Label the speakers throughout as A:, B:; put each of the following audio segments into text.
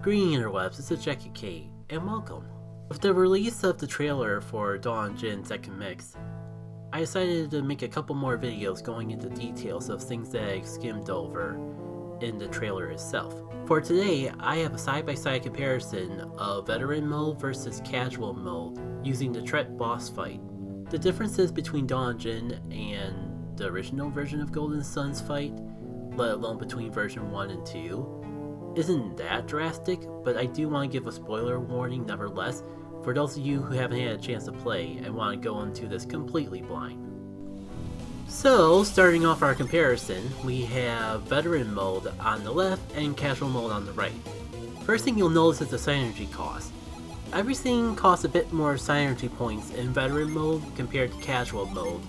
A: Greeting interwebs, it's Jackie K, and welcome. With the release of the trailer for Dawn of Djinn Second Mix, I decided to make a couple more videos going into details of things that I skimmed over in the trailer itself. For today, I have a side-by-side comparison of veteran mode versus casual mode using the Tret Boss fight. The differences between Dawn of Djinn and the original version of Golden Sun's fight, let alone between version 1 and 2, isn't that drastic, but I do want to give a spoiler warning nevertheless for those of you who haven't had a chance to play and want to go into this completely blind. So, starting off our comparison, we have veteran mode on the left and casual mode on the right. First thing you'll notice is the synergy cost. Everything costs a bit more synergy points in veteran mode compared to casual mode.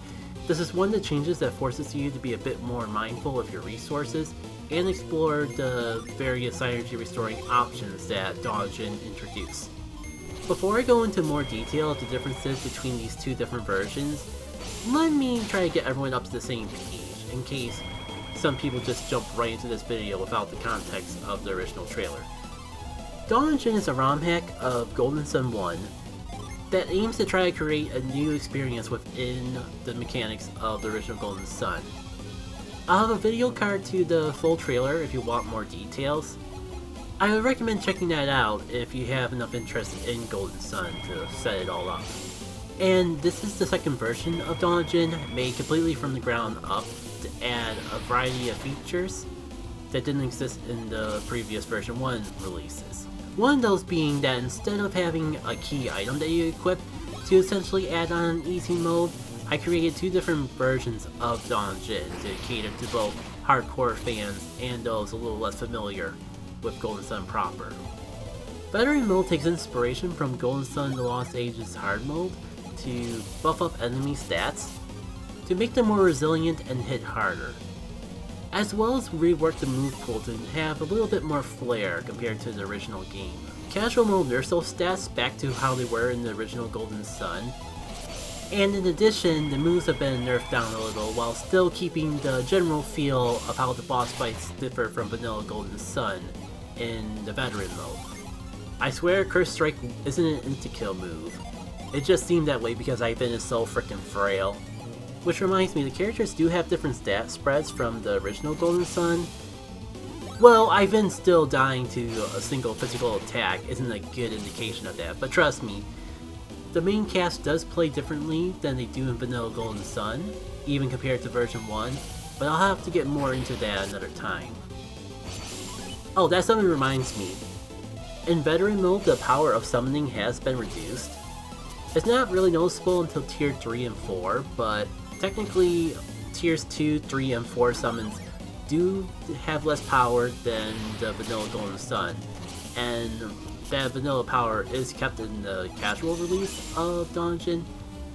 A: This is one of the changes that forces you to be a bit more mindful of your resources and explore the various synergy restoring options that Dawn of Djinn introduced. Before I go into more detail of the differences between these two different versions, let me try to get everyone up to the same page, in case some people just jump right into this video without the context of the original trailer. Dawn of Djinn is a ROM hack of Golden Sun 1 that aims to try to create a new experience within the mechanics of the original Golden Sun. I'll have a video card to the full trailer if you want more details. I would recommend checking that out if you have enough interest in Golden Sun to set it all up. And this is the second version of Dawn of Djinn, made completely from the ground up to add a variety of features that didn't exist in the previous version 1 releases. One of those being that instead of having a key item that you equip to essentially add on easy mode, I created two different versions of Dawn of Djinn to cater to both hardcore fans and those a little less familiar with Golden Sun proper. Veteran mode takes inspiration from Golden Sun The Lost Ages hard mode to buff up enemy stats to make them more resilient and hit harder, as well as rework the move pool to have a little bit more flair compared to the original game. Casual mode nerfs those stats back to how they were in the original Golden Sun, and in addition, the moves have been nerfed down a little while still keeping the general feel of how the boss fights differ from vanilla Golden Sun in the veteran mode. I swear Curse Strike isn't an insta-kill move. It just seemed that way because Ivan is so frickin' frail. Which reminds me, the characters do have different stat spreads from the original Golden Sun. Well, Ivan still dying to a single physical attack isn't a good indication of that, but trust me, the main cast does play differently than they do in vanilla Golden Sun, even compared to version 1, but I'll have to get more into that another time. Oh, that something reminds me. In veteran mode, the power of summoning has been reduced. It's not really noticeable until tier 3 and 4, but technically tiers 2, 3, and 4 summons do have less power than the vanilla Golden Sun, and that vanilla power is kept in the casual release of Dawn of Djinn.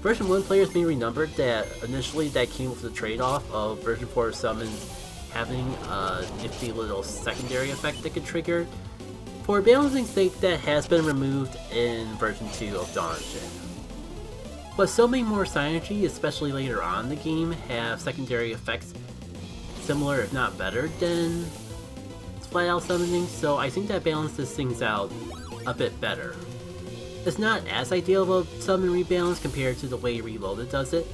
A: Version 1 players may remember that initially that came with the trade-off of version 4 summons having a nifty little secondary effect that could trigger. For balancing sake, that has been removed in version 2 of Dawn of Djinn. But so many more synergy, especially later on in the game, have secondary effects similar if not better than flat out summoning, so I think that balances things out a bit better. It's not as ideal of a summon rebalance compared to the way Reloaded does it,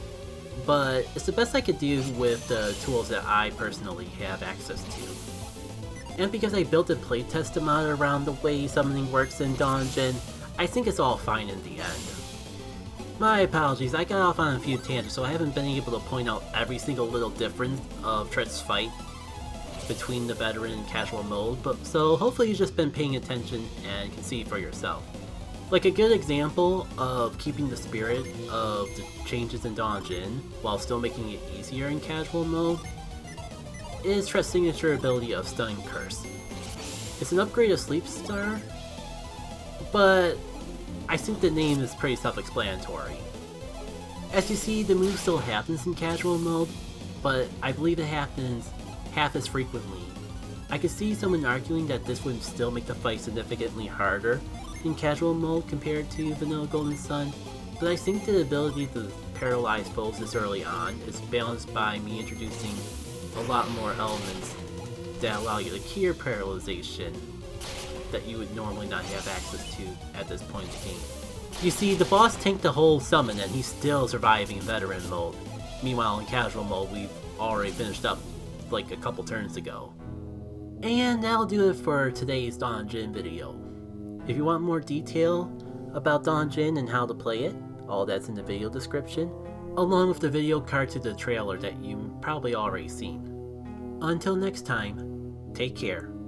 A: but it's the best I could do with the tools that I personally have access to. And because I built a playtest mod around the way summoning works in Dawn of Djinn, I think it's all fine in the end. My apologies, I got off on a few tangents, so I haven't been able to point out every single little difference of Tret's fight between the veteran and casual mode, but so hopefully you've just been paying attention and can see for yourself. Like a good example of keeping the spirit of the changes in Dawn of Djinn while still making it easier in casual mode is Tret's signature ability of Stunning Curse. It's an upgrade of Sleep Star, but I think the name is pretty self-explanatory. As you see, the move still happens in casual mode, but I believe it happens half as frequently. I could see someone arguing that this would still make the fight significantly harder in casual mode compared to vanilla Golden Sun, but I think the ability to paralyze foes this early on is balanced by me introducing a lot more elements that allow you to cure paralyzation that you would normally not have access to at this point in the game. You see, the boss tanked the whole summon and he's still surviving in veteran mode. Meanwhile in casual mode we've already finished up like a couple turns ago. And that'll do it for today's Dawn of Djinn video. If you want more detail about Dawn of Djinn and how to play it, all that's in the video description, along with the video card to the trailer that you've probably already seen. Until next time, take care.